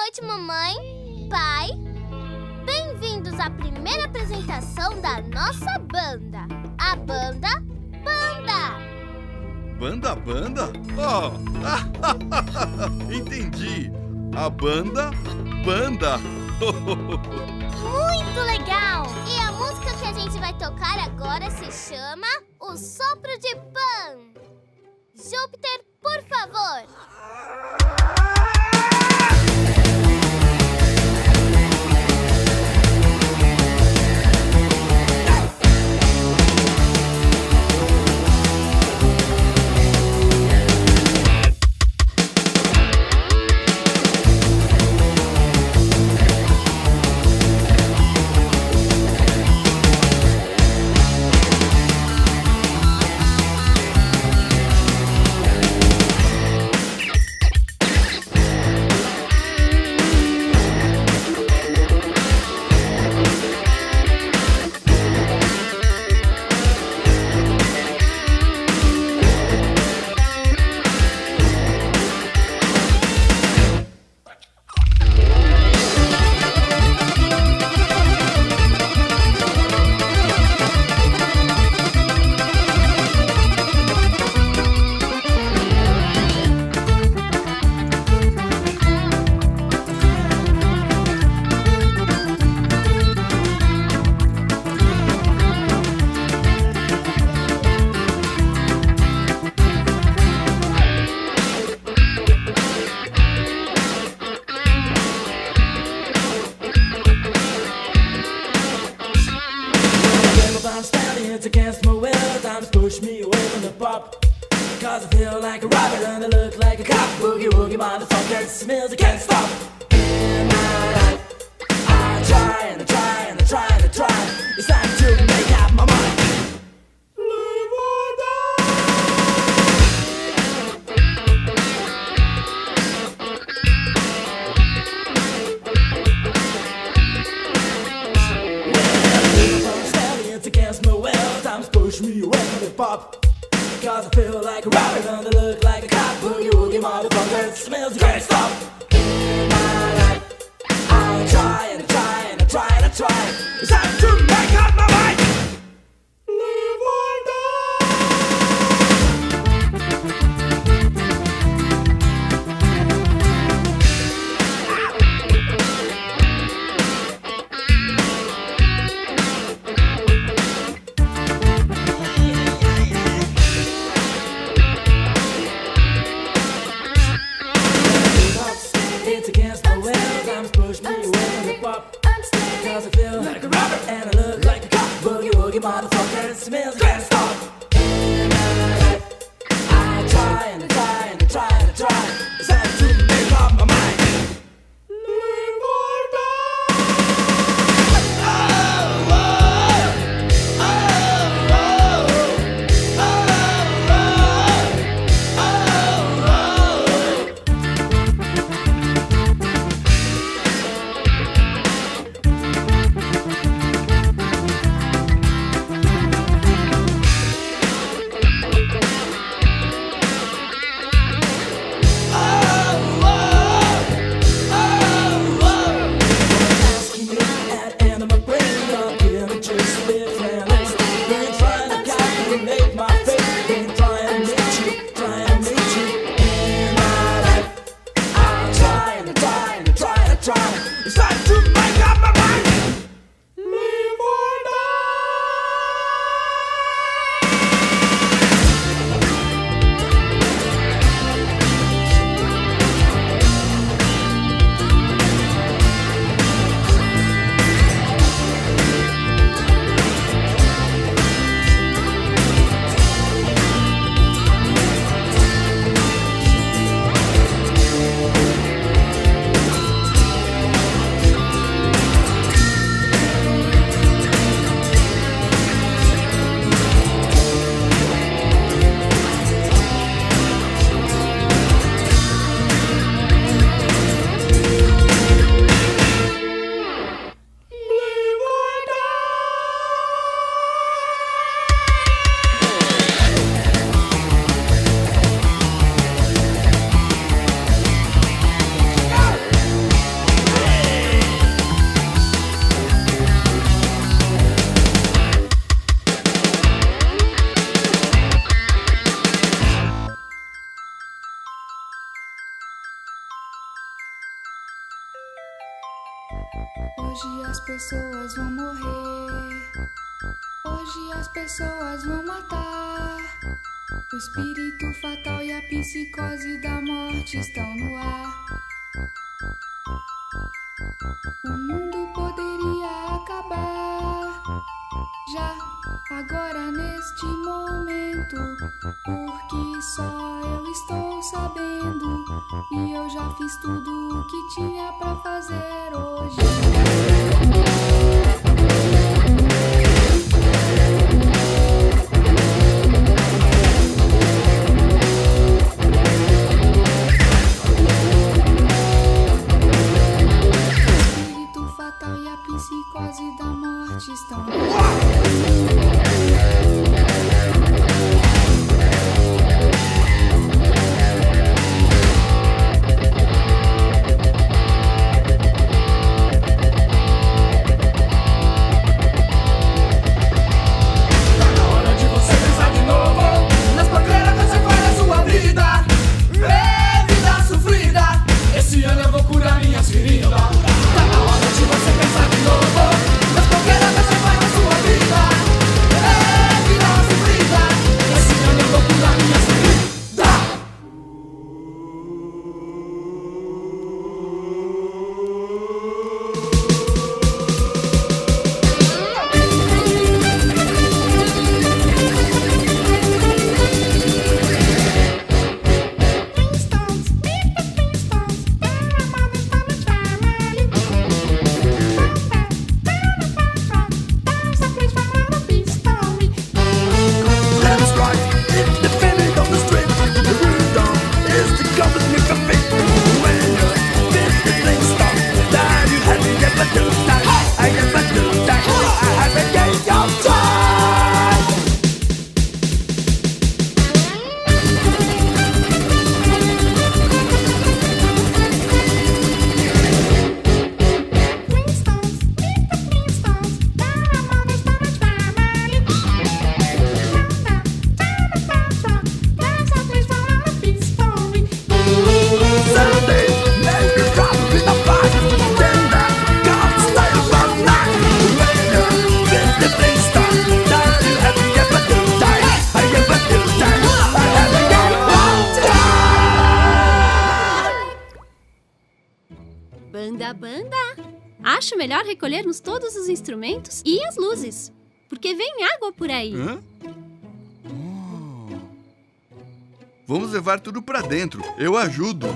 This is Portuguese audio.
noite, mamãe, pai. Bem-vindos à primeira apresentação da nossa banda, a Banda Banda. Banda Banda? Oh! Entendi! A Banda Banda! Muito legal! E a música que a gente vai tocar agora se chama O Sopro de Pan. Júpiter, por favor! Against my will, time to push me away from the pop. Cause I feel like a rabbit and I look like a cop. Boogie woogie motherfucker, smells I can't stop. In my life, I try and I try and I try and I try. It's time to make up my mind. Live or die. It's against my will, times push me away from the pop. Cause I feel like a rabbit and I look like a cop. Boogie woogie motherfucker, it smells you can't stop. In my life, I try and I try and I try and I try. It's time to make up my mind. Live or die. It's against my will, times push me away from the pop. Cause I feel like a rabbit and I look like a cop. Boogie woogie motherfucker, it smells, can't stop. In my life, I try and I try and I try and I try. It's time to make up my mind. Live or die. Oh, oh, oh, oh, oh, Hoje as pessoas vão morrer. Hoje as pessoas vão matar. O espírito fatal e a psicose da morte estão no ar. O mundo poderia acabar já, agora neste momento, porque só eu estou sabendo e eu já fiz tudo o que tinha pra fazer hoje. E a psicose da morte estão. Tá na hora de você pensar de novo nas paqueras que você faz na sua vida. Vida sofrida. Esse ano eu vou curar minhas feridas. Tá na hora de você pensar de novo nas paqueras que você faz na sua vida. Vida sofrida. Esse ano eu vou curar minhas feridas. That's right, it's the feeling of the street. The rhythm is the compass with the beat. When you feel the thing stop, then you have to get back to time. I get back to time. I have a game of time. Saturday, make me run with the fun. Then that God stay for night. When you feel the thing stop, then you have to get back to time. I get back to time. I have a game of time. Banda, banda! Acho melhor recolhermos todos os instrumentos e as luzes, porque vem água por aí. Hã? Vamos levar tudo pra dentro. Eu ajudo.